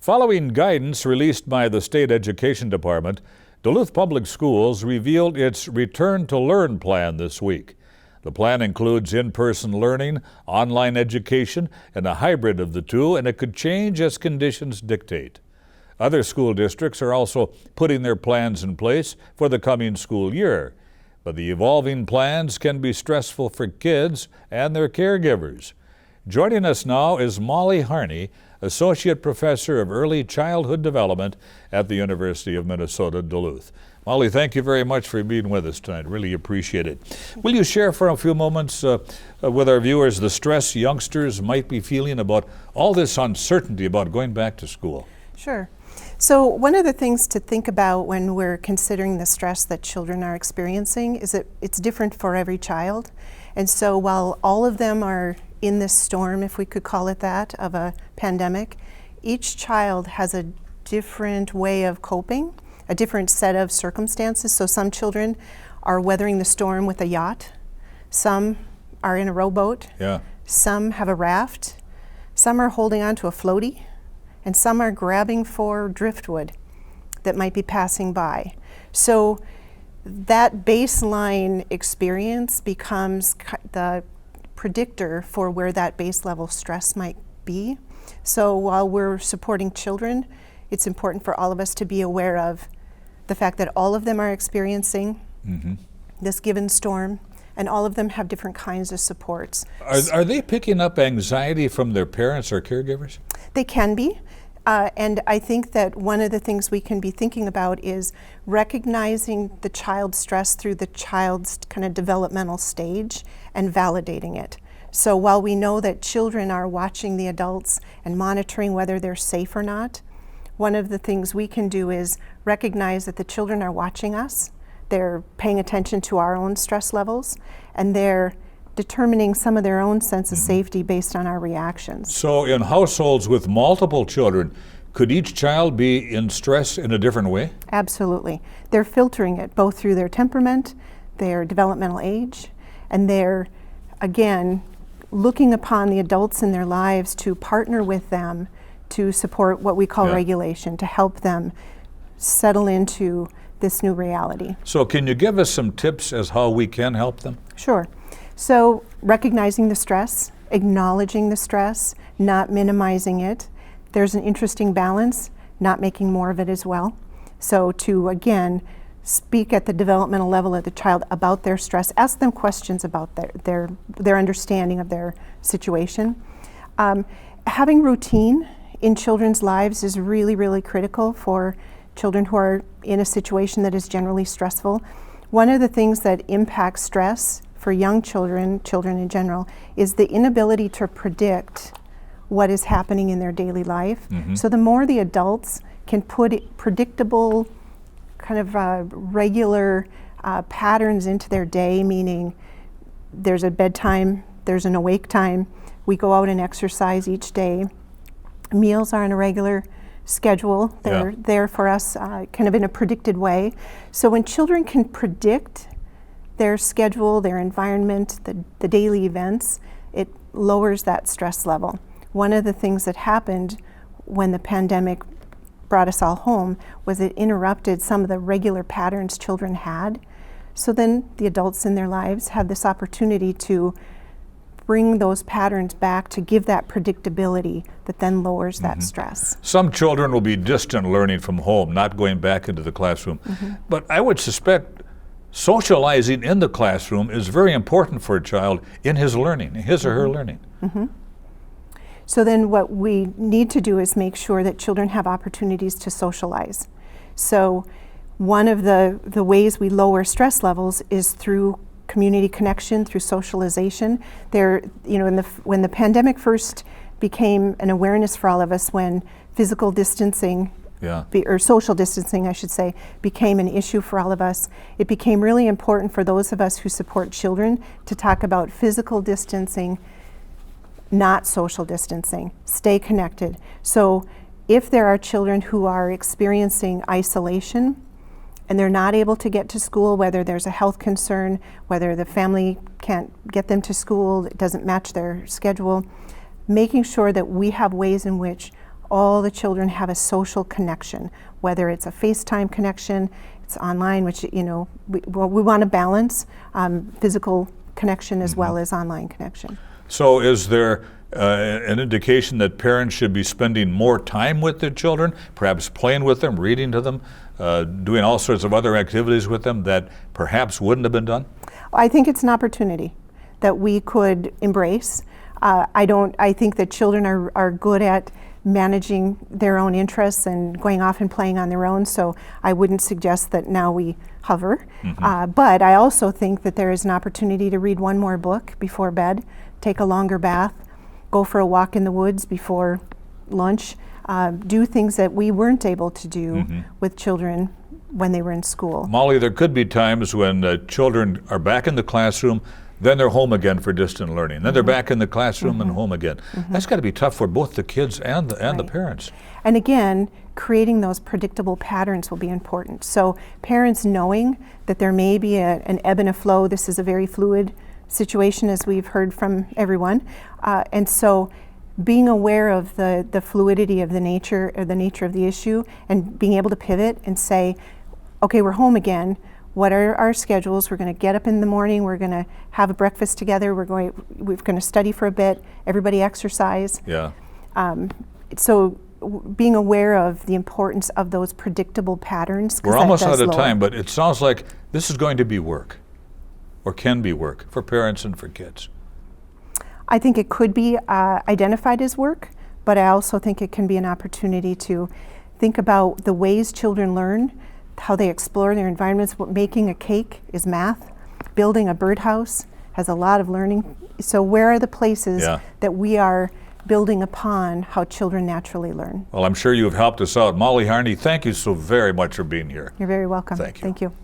Following guidance released by the State Education Department, Duluth Public Schools revealed its Return to Learn plan this week. The plan includes in-person learning, online education, and a hybrid of the two, and it could change as conditions dictate. Other school districts are also putting their plans in place for the coming school year. But the evolving plans can be stressful for kids and their caregivers. Joining us now is Molly Harney, Associate Professor of Early Childhood Development at the University of Minnesota Duluth. Molly, thank you very much for being with us tonight. Really appreciate it. Will you share for a few moments with our viewers the stress youngsters might be feeling about all this uncertainty about going back to school? Sure. So one of the things to think about when we're considering the stress that children are experiencing is that it's different for every child. And so while all of them are in this storm, if we could call it that, of a pandemic, each child has a different way of coping, a different set of circumstances. So some children are weathering the storm with a yacht, some are in a rowboat, some have a raft, some are holding on to a floaty, and some are grabbing for driftwood that might be passing by. So that baseline experience becomes the predictor for where that base level stress might be. So while we're supporting children, it's important for all of us to be aware of the fact that all of them are experiencing this given storm, and all of them have different kinds of supports. Are they picking up anxiety from their parents or caregivers? They can be. And I think that one of the things we can be thinking about is recognizing the child's stress through the child's kind of developmental stage and validating it. So while we know that children are watching the adults and monitoring whether they're safe or not, one of the things we can do is recognize that the children are watching us, they're paying attention to our own stress levels, and they're determining some of their own sense of safety based on our reactions. So in households with multiple children, could each child be in stress in a different way? Absolutely. They're filtering it both through their temperament, their developmental age, and they're, again, looking upon the adults in their lives to partner with them to support what we call regulation, to help them settle into this new reality. So can you give us some tips as how we can help them? Sure. So recognizing the stress, acknowledging the stress, not minimizing it. There's an interesting balance, not making more of it as well. So to, again, speak at the developmental level of the child about their stress, ask them questions about their understanding of their situation. Having routine in children's lives is really, really critical for children who are in a situation that is generally stressful. One of the things that impacts stress for young children in general, is the inability to predict what is happening in their daily life. So the more the adults can put predictable, kind of regular patterns into their day, meaning there's a bedtime, there's an awake time, we go out and exercise each day, meals are on a regular schedule, they're there for us kind of in a predicted way. So when children can predict their schedule, their environment, the daily events, it lowers that stress level. One of the things that happened when the pandemic brought us all home was it interrupted some of the regular patterns children had. So then the adults in their lives have this opportunity to bring those patterns back to give that predictability that then lowers that stress. Some children will be distant learning from home, not going back into the classroom. But I would suspect socializing in the classroom is very important for a child in his learning, his or her learning. So then what we need to do is make sure that children have opportunities to socialize. So one of the ways we lower stress levels is through community connection, through socialization. When the pandemic first became an awareness for all of us, when physical distancing or social distancing, I should say, became an issue for all of us, it became really important for those of us who support children to talk about physical distancing, not social distancing. Stay connected. So if there are children who are experiencing isolation and they're not able to get to school, whether there's a health concern, whether the family can't get them to school, it doesn't match their schedule, making sure that we have ways in which all the children have a social connection, whether it's a FaceTime connection, it's online, which, you know, we want to balance physical connection as well as online connection. So is there an indication that parents should be spending more time with their children, perhaps playing with them, reading to them, doing all sorts of other activities with them that perhaps wouldn't have been done? I think it's an opportunity that we could embrace. I think that children are good at managing their own interests and going off and playing on their own, so I wouldn't suggest that now we hover. But I also think that there is an opportunity to read one more book before bed, take a longer bath, go for a walk in the woods before lunch, do things that we weren't able to do with children when they were in school. Molly, there could be times when children are back in the classroom, then they're home again for distant learning. Then they're back in the classroom and home again. That's got to be tough for both the kids and the parents. And again, creating those predictable patterns will be important. So parents knowing that there may be an ebb and a flow. This is a very fluid situation, as we've heard from everyone. And so being aware of the fluidity of the nature of the issue, and being able to pivot and say, okay, we're home again. What are our schedules? We're going to get up in the morning. We're going to have a breakfast together. We're going to study for a bit. Everybody exercise. Yeah. So being aware of the importance of those predictable patterns. We're almost out of time, but it sounds like this is going to be work, or can be work, for parents and for kids. I think it could be identified as work, but I also think it can be an opportunity to think about the ways children learn, how they explore their environments. Making a cake is math. Building a birdhouse has a lot of learning. So where are the places that we are building upon how children naturally learn? Well, I'm sure you've helped us out. Molly Harney, thank you so very much for being here. You're very welcome. Thank you. Thank you.